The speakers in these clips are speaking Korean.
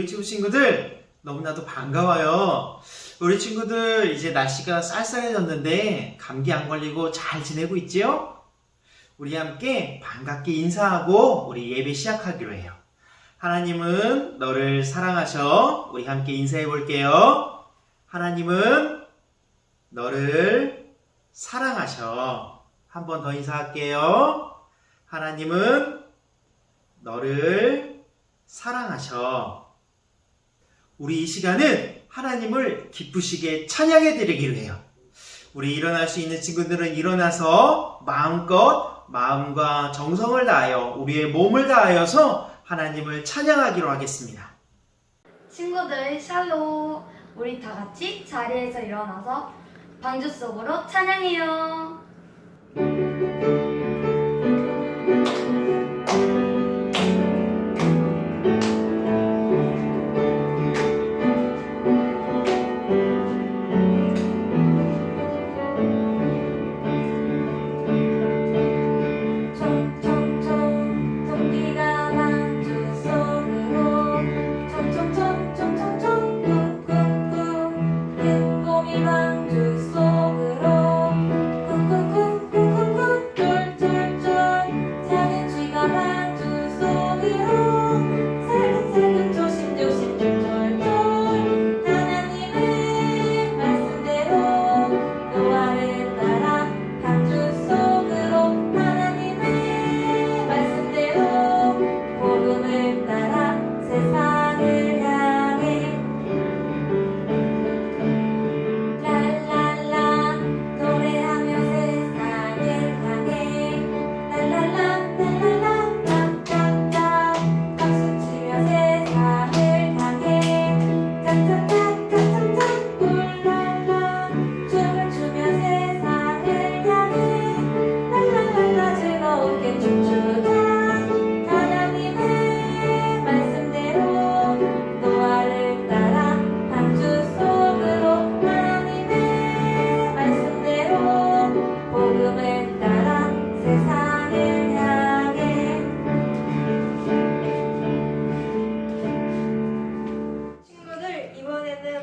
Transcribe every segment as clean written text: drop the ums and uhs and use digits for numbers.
유치부 친구들 너무나도 반가워요. 우리 친구들 이제 날씨가 쌀쌀해졌는데 감기 안 걸리고 잘 지내고 있지요? 우리 함께 반갑게 인사하고 우리 예배 시작하기로 해요. 하나님은 너를 사랑하셔. 우리 함께 인사해 볼게요. 하나님은 너를 사랑하셔. 한 번 더 인사할게요. 하나님은 너를 사랑하셔. 우리 이 시간은 하나님을 기쁘시게 찬양해 드리기로 해요. 우리 일어날 수 있는 친구들은 일어나서 마음껏 마음과 정성을 다하여 우리의 몸을 다하여서 하나님을 찬양하기로 하겠습니다. 친구들 샬롬, 우리 다 같이 자리에서 일어나서 방주 속으로 찬양해요.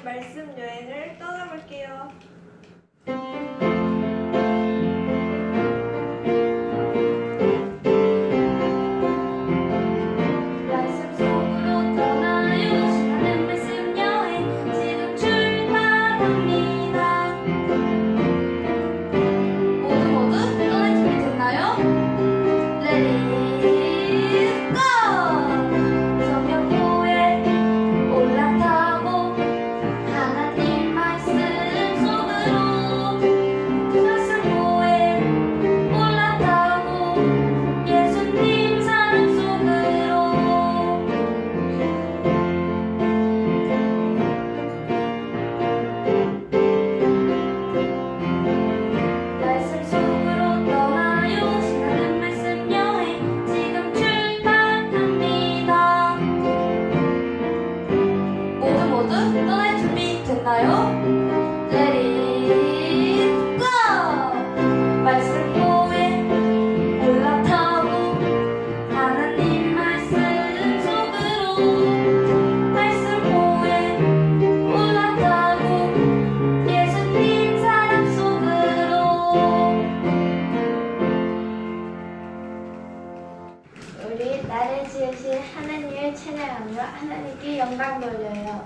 말씀 여행을 떠나볼게요. 말씀 속으로 떠나요. 신나는 말씀 여행 지금 출발합니다. 모두 떠날 준비 됐나요? 레디 고! 성경교회 올라타고 하나님 말씀 속으로 말씀고에 올라타고 예수님 사랑 속으로 말씀 속으로 떠나요. 신나는 말씀 여행 지금 출발합니다. 모두 떠날 준비 됐나요? Let it go! 말씀고에 올라타고 하나님 말씀 속으로 말씀고에 올라타고 예수님 사랑 속으로 우리 나를 지으신 하나님을 찬양하며 하나님께 영광 돌려요.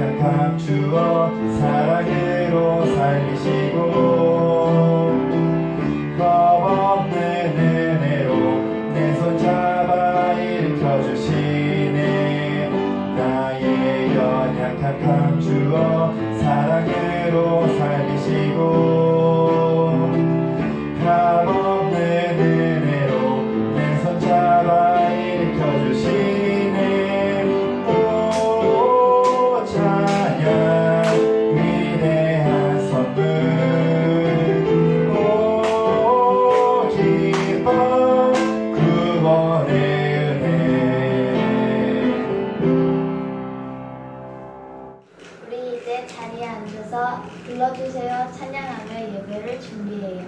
연약한 감추어 사랑으로 살리시고 겁없는 은혜로 내 손 잡아 일으켜 주시네. 나의 연약한 감추어 사랑으로 살리시고 값없는 은혜로 내 손 잡아 일으켜 주시네. 오 찬양 위대한 선물 오 기뻐 구원의 은혜. 우리 이제 자리에 앉아서 불러주세요 찬양하며 예배를 준비해요.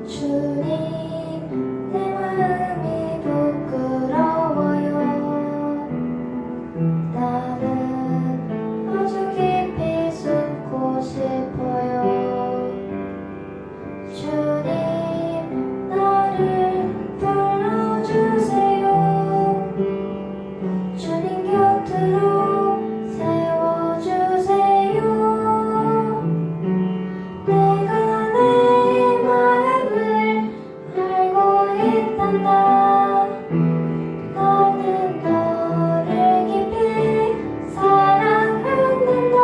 주님 내 마음이 부끄러워요. 나는 아주 깊이 숨고 싶어요. 주님 나를 불러주세요. 주님 곁으로 세워주세요. 내가 내 마음을 알고 있단다. 너는 너를 깊이 사랑한단다.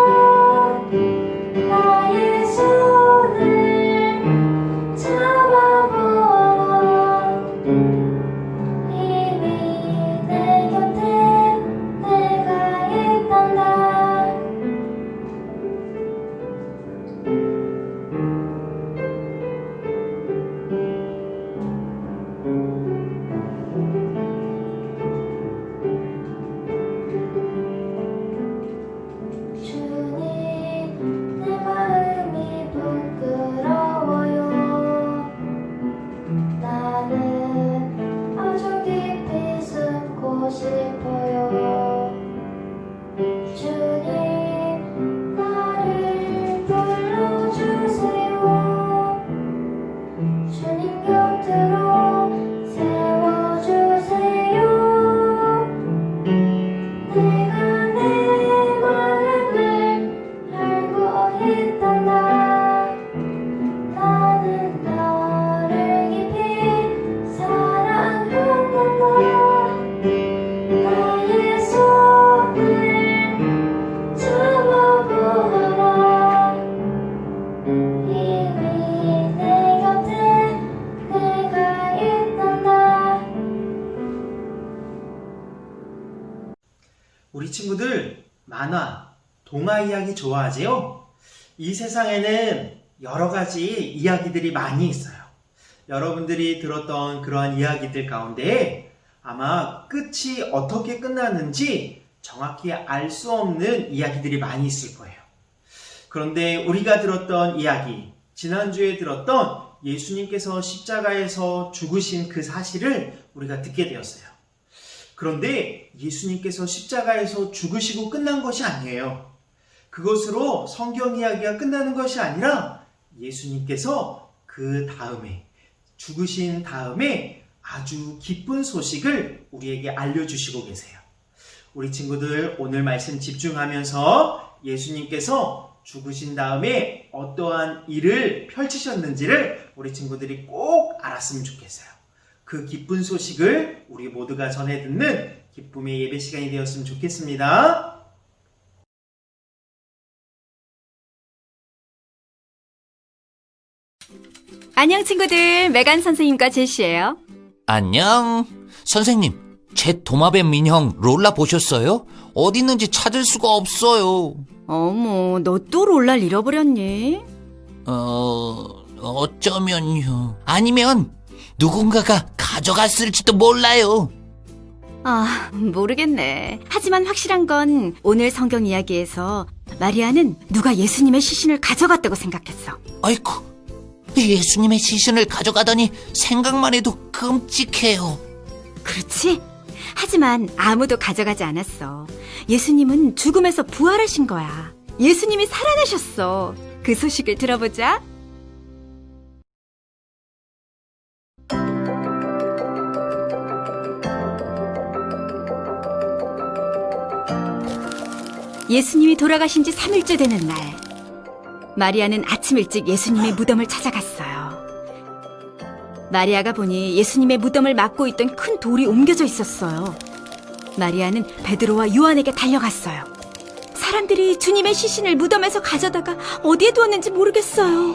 나의 손을 잡아보아라. 이미 내 곁에 내가 있단다. 주님 내 마음이 부끄러워요. 나는 아주 깊이 숨고 싶어요. 주님 나를 불러주세요. 주님 곁으로 세워주세요. 내가 내 마음을 알고 있단다. 나는 너를 깊이 사랑한단다. 나의 손을 잡아보아라. 이미 내 곁에 내가 있단다. 우리 친구들 만화, 동화 이야기 좋아하지요? 이 세상에는 여러 가지 이야기들이 많이 있어요. 여러분들이 들었던 그러한 이야기들 가운데 아마 끝이 어떻게 끝나는지 정확히 알 수 없는 이야기들이 많이 있을 거예요. 그런데 우리가 들었던 이야기, 지난주에 들었던 예수님께서 십자가에서 죽으신 그 사실을 우리가 듣게 되었어요. 그런데 예수님께서 십자가에서 죽으시고 끝난 것이 아니에요. 그것으로 성경 이야기가 끝나는 것이 아니라 예수님께서 그 다음에 죽으신 다음에 아주 기쁜 소식을 우리에게 알려주시고 계세요. 우리 친구들 오늘 말씀 집중하면서 예수님께서 죽으신 다음에 어떠한 일을 펼치셨는지를 우리 친구들이 꼭 알았으면 좋겠어요. 그 기쁜 소식을 우리 모두가 전해 듣는 기쁨의 예배 시간이 되었으면 좋겠습니다. 안녕 친구들, 메간 선생님과 제시예요. 안녕. 선생님, 제 도마뱀 인형 롤라 보셨어요? 어디 있는지 찾을 수가 없어요. 어머, 너 또 롤라를 잃어버렸니? 어쩌면요. 아니면 누군가가 가져갔을지도 몰라요. 아, 모르겠네. 하지만 확실한 건 오늘 성경 이야기에서 마리아는 누가 예수님의 시신을 가져갔다고 생각했어. 아이쿠, 예수님의 시신을 가져가다니 생각만 해도 끔찍해요. 그렇지? 하지만 아무도 가져가지 않았어. 예수님은 죽음에서 부활하신 거야. 예수님이 살아나셨어. 그 소식을 들어보자. 예수님이 돌아가신 지 3일째 되는 날, 마리아는 아침 일찍 예수님의 무덤을 찾아갔어요. 마리아가 보니 예수님의 무덤을 막고 있던 큰 돌이 옮겨져 있었어요. 마리아는 베드로와 요한에게 달려갔어요. 사람들이 주님의 시신을 무덤에서 가져다가 어디에 두었는지 모르겠어요.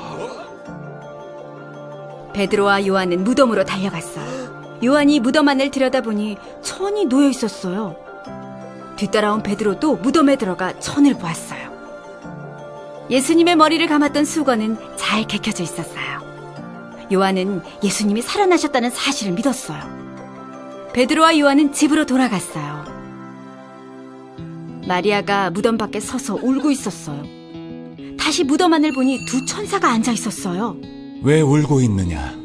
베드로와 요한은 무덤으로 달려갔어요. 요한이 무덤 안을 들여다보니 천이 놓여 있었어요. 뒤따라온 베드로도 무덤에 들어가 천을 보았어요. 예수님의 머리를 감았던 수건은 잘 개켜져 있었어요. 요한은 예수님이 살아나셨다는 사실을 믿었어요. 베드로와 요한은 집으로 돌아갔어요. 마리아가 무덤 밖에 서서 울고 있었어요. 다시 무덤 안을 보니 두 천사가 앉아 있었어요. 왜 울고 있느냐?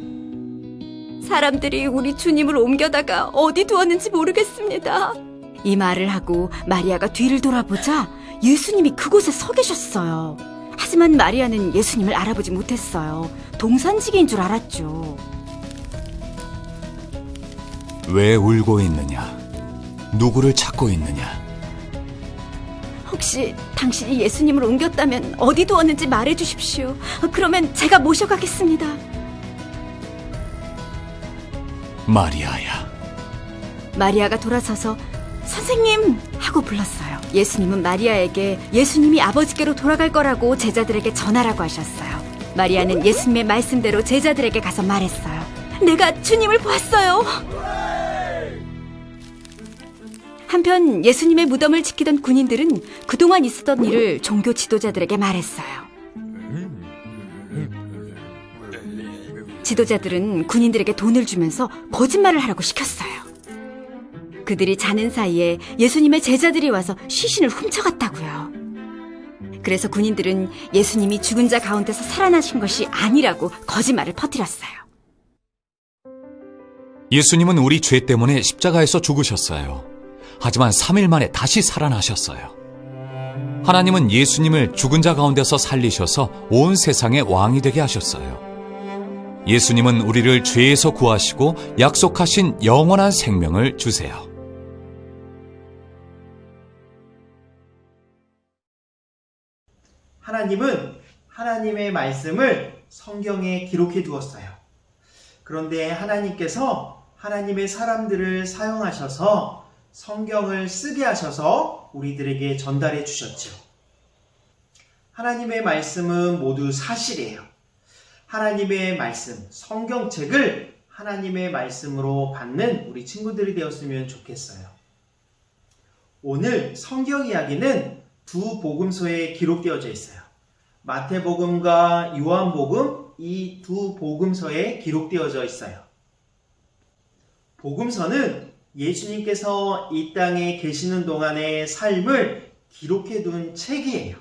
사람들이 우리 주님을 옮겨다가 어디 두었는지 모르겠습니다. 이 말을 하고 마리아가 뒤를 돌아보자 예수님이 그곳에 서 계셨어요. 하지만 마리아는 예수님을 알아보지 못했어요. 동산지기인 줄 알았죠. 왜 울고 있느냐? 누구를 찾고 있느냐? 혹시 당신이 예수님을 옮겼다면 어디 두었는지 말해주십시오. 그러면 제가 모셔가겠습니다. 마리아야. 마리아가 돌아서서 선생님! 하고 불렀어요. 예수님은 마리아에게 예수님이 아버지께로 돌아갈 거라고 제자들에게 전하라고 하셨어요. 마리아는 예수님의 말씀대로 제자들에게 가서 말했어요. 내가 주님을 보았어요. 한편 예수님의 무덤을 지키던 군인들은 그동안 있었던 일을 종교 지도자들에게 말했어요. 지도자들은 군인들에게 돈을 주면서 거짓말을 하라고 시켰어요. 그들이 자는 사이에 예수님의 제자들이 와서 시신을 훔쳐갔다고요. 그래서 군인들은 예수님이 죽은 자 가운데서 살아나신 것이 아니라고 거짓말을 퍼뜨렸어요. 예수님은 우리 죄 때문에 십자가에서 죽으셨어요. 하지만 3일 만에 다시 살아나셨어요. 하나님은 예수님을 죽은 자 가운데서 살리셔서 온 세상의 왕이 되게 하셨어요. 예수님은 우리를 죄에서 구하시고 약속하신 영원한 생명을 주세요. 하나님은 하나님의 말씀을 성경에 기록해 두었어요. 그런데 하나님께서 하나님의 사람들을 사용하셔서 성경을 쓰게 하셔서 우리들에게 전달해 주셨죠. 하나님의 말씀은 모두 사실이에요. 하나님의 말씀, 성경책을 하나님의 말씀으로 받는 우리 친구들이 되었으면 좋겠어요. 오늘 성경 이야기는 두 복음서에 기록되어져 있어요. 마태복음과 요한복음, 이 두 복음서에 기록되어져 있어요. 복음서는 예수님께서 이 땅에 계시는 동안의 삶을 기록해 둔 책이에요.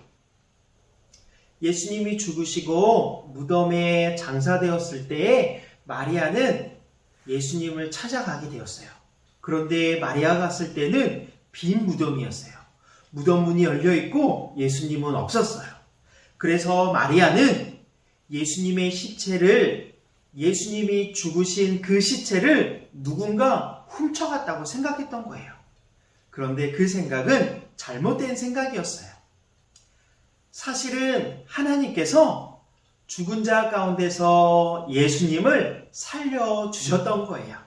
예수님이 죽으시고 무덤에 장사되었을 때에 마리아는 예수님을 찾아가게 되었어요. 그런데 마리아가 갔을 때는 빈 무덤이었어요. 무덤 문이 열려 있고 예수님은 없었어요. 그래서 마리아는 예수님의 시체를, 예수님이 죽으신 그 시체를 누군가 훔쳐갔다고 생각했던 거예요. 그런데 그 생각은 잘못된 생각이었어요. 사실은 하나님께서 죽은 자 가운데서 예수님을 살려주셨던 거예요.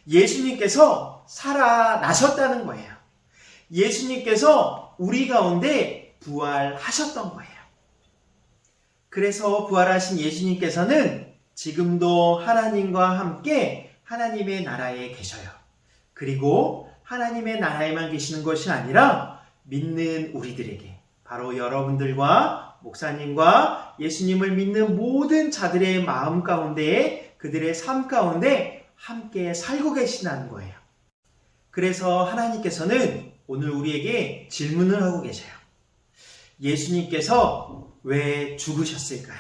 예수님께서 살아나셨다는 거예요. 예수님께서 우리 가운데 부활하셨던 거예요. 그래서 부활하신 예수님께서는 지금도 하나님과 함께 하나님의 나라에 계셔요. 그리고 하나님의 나라에만 계시는 것이 아니라 믿는 우리들에게, 바로 여러분들과 목사님과 예수님을 믿는 모든 자들의 마음 가운데, 그들의 삶 가운데 함께 살고 계신다는 거예요. 그래서 하나님께서는 오늘 우리에게 질문을 하고 계셔요. 예수님께서 왜 죽으셨을까요?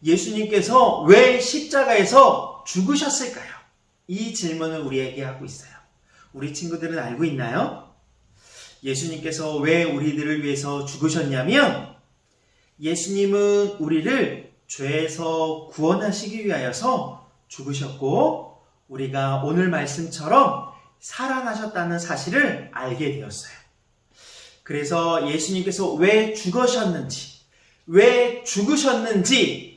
예수님께서 왜 십자가에서 죽으셨을까요? 이 질문을 우리에게 하고 있어요. 우리 친구들은 알고 있나요? 예수님께서 왜 우리들을 위해서 죽으셨냐면 예수님은 우리를 죄에서 구원하시기 위하여서 죽으셨고 우리가 오늘 말씀처럼 살아나셨다는 사실을 알게 되었어요. 그래서 예수님께서 왜 죽으셨는지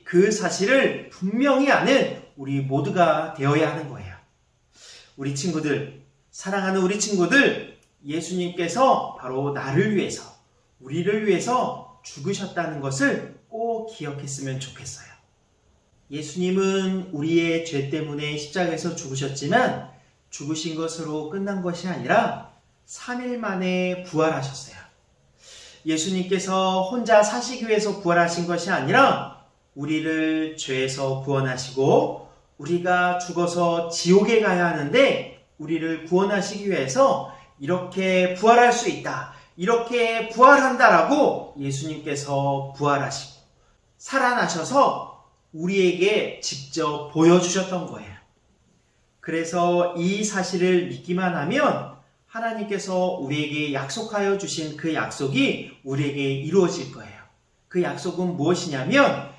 그 사실을 분명히 아는 우리 모두가 되어야 하는 거예요. 우리 친구들, 사랑하는 우리 친구들, 예수님께서 바로 나를 위해서, 우리를 위해서 죽으셨다는 것을 꼭 기억했으면 좋겠어요. 예수님은 우리의 죄 때문에 십자가에서 죽으셨지만 죽으신 것으로 끝난 것이 아니라 3일 만에 부활하셨어요. 예수님께서 혼자 사시기 위해서 부활하신 것이 아니라 우리를 죄에서 구원하시고 우리가 죽어서 지옥에 가야 하는데 우리를 구원하시기 위해서 이렇게 부활할 수 있다, 이렇게 부활한다라고 예수님께서 부활하시고 살아나셔서 우리에게 직접 보여주셨던 거예요. 그래서 이 사실을 믿기만 하면 하나님께서 우리에게 약속하여 주신 그 약속이 우리에게 이루어질 거예요. 그 약속은 무엇이냐면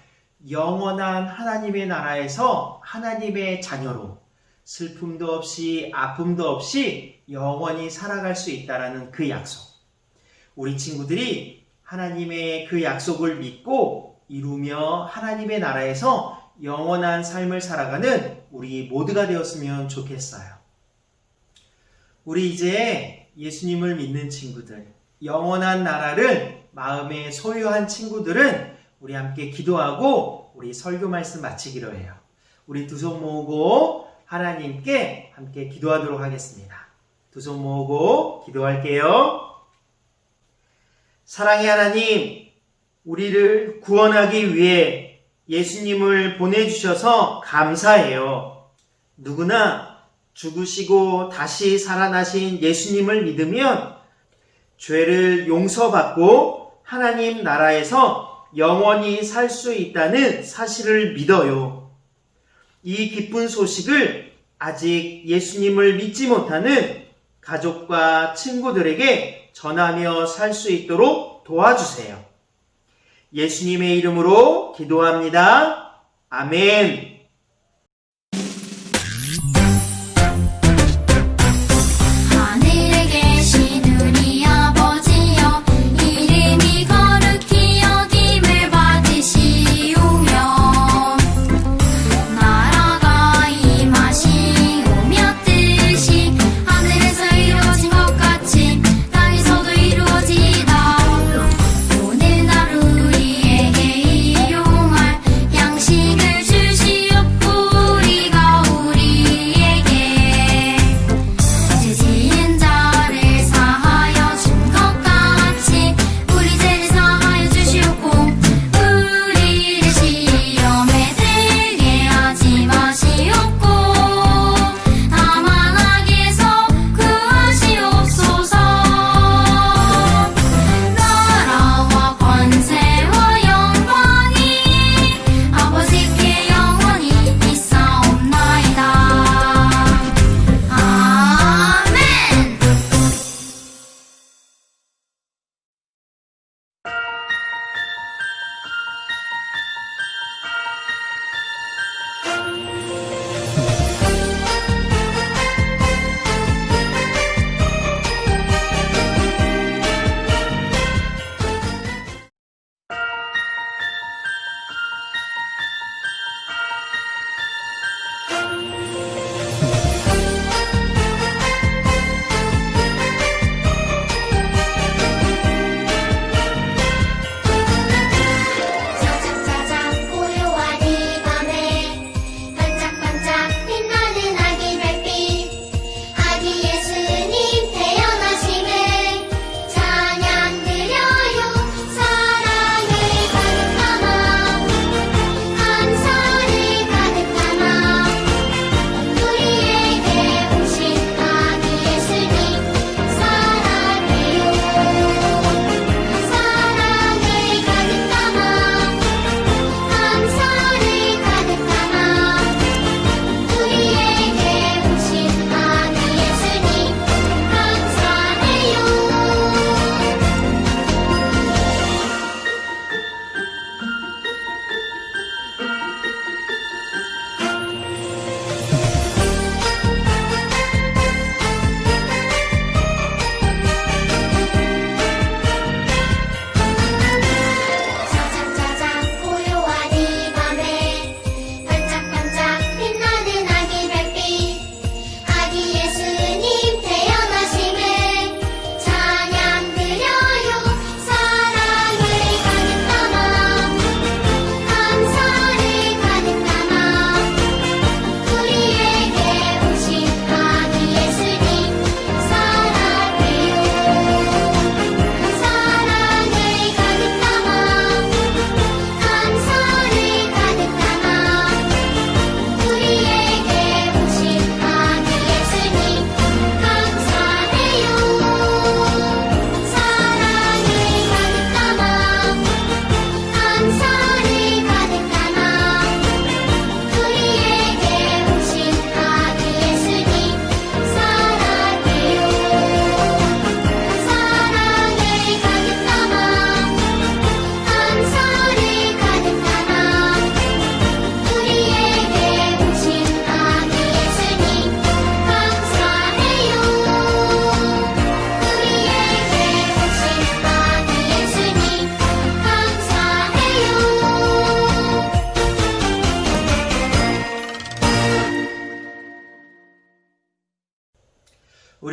영원한 하나님의 나라에서 하나님의 자녀로 슬픔도 없이 아픔도 없이 영원히 살아갈 수 있다라는 그 약속. 우리 친구들이 하나님의 그 약속을 믿고 이루며 하나님의 나라에서 영원한 삶을 살아가는 우리 모두가 되었으면 좋겠어요. 우리 이제 예수님을 믿는 친구들, 영원한 나라를 마음에 소유한 친구들은 우리 함께 기도하고 우리 설교 말씀 마치기로 해요. 우리 두 손 모으고 하나님께 함께 기도하도록 하겠습니다. 두 손 모으고 기도할게요. 사랑의 하나님, 우리를 구원하기 위해 예수님을 보내주셔서 감사해요. 누구나 죽으시고 다시 살아나신 예수님을 믿으면 죄를 용서받고 하나님 나라에서 영원히 살 수 있다는 사실을 믿어요. 이 기쁜 소식을 아직 예수님을 믿지 못하는 가족과 친구들에게 전하며 살 수 있도록 도와주세요. 예수님의 이름으로 기도합니다. 아멘. 하늘에 계신 우리 아버지여 이름이 거룩히 여김을 받으시오며 나라가 임하시오며 뜻이 하늘에서 이루어진 것 같이 땅에서도 이루어지이다. 오늘 하루 우리에게 일용할 양식을 주시옵소서.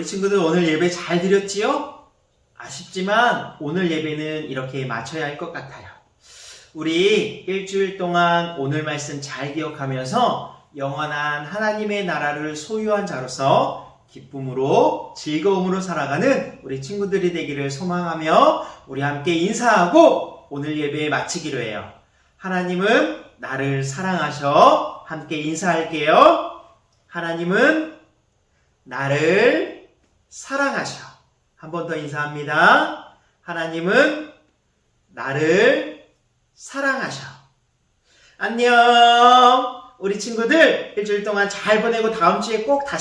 우리 친구들 오늘 예배 잘 드렸지요? 아쉽지만 오늘 예배는 이렇게 마쳐야 할 것 같아요. 우리 일주일 동안 오늘 말씀 잘 기억하면서 영원한 하나님의 나라를 소유한 자로서 기쁨으로 즐거움으로 살아가는 우리 친구들이 되기를 소망하며 우리 함께 인사하고 오늘 예배 마치기로 해요. 하나님은 나를 사랑하셔. 함께 인사할게요. 하나님은 나를 사랑하셔. 한 번 더 인사합니다. 하나님은 나를 사랑하셔. 안녕. 우리 친구들 일주일 동안 잘 보내고 다음 주에 꼭 다시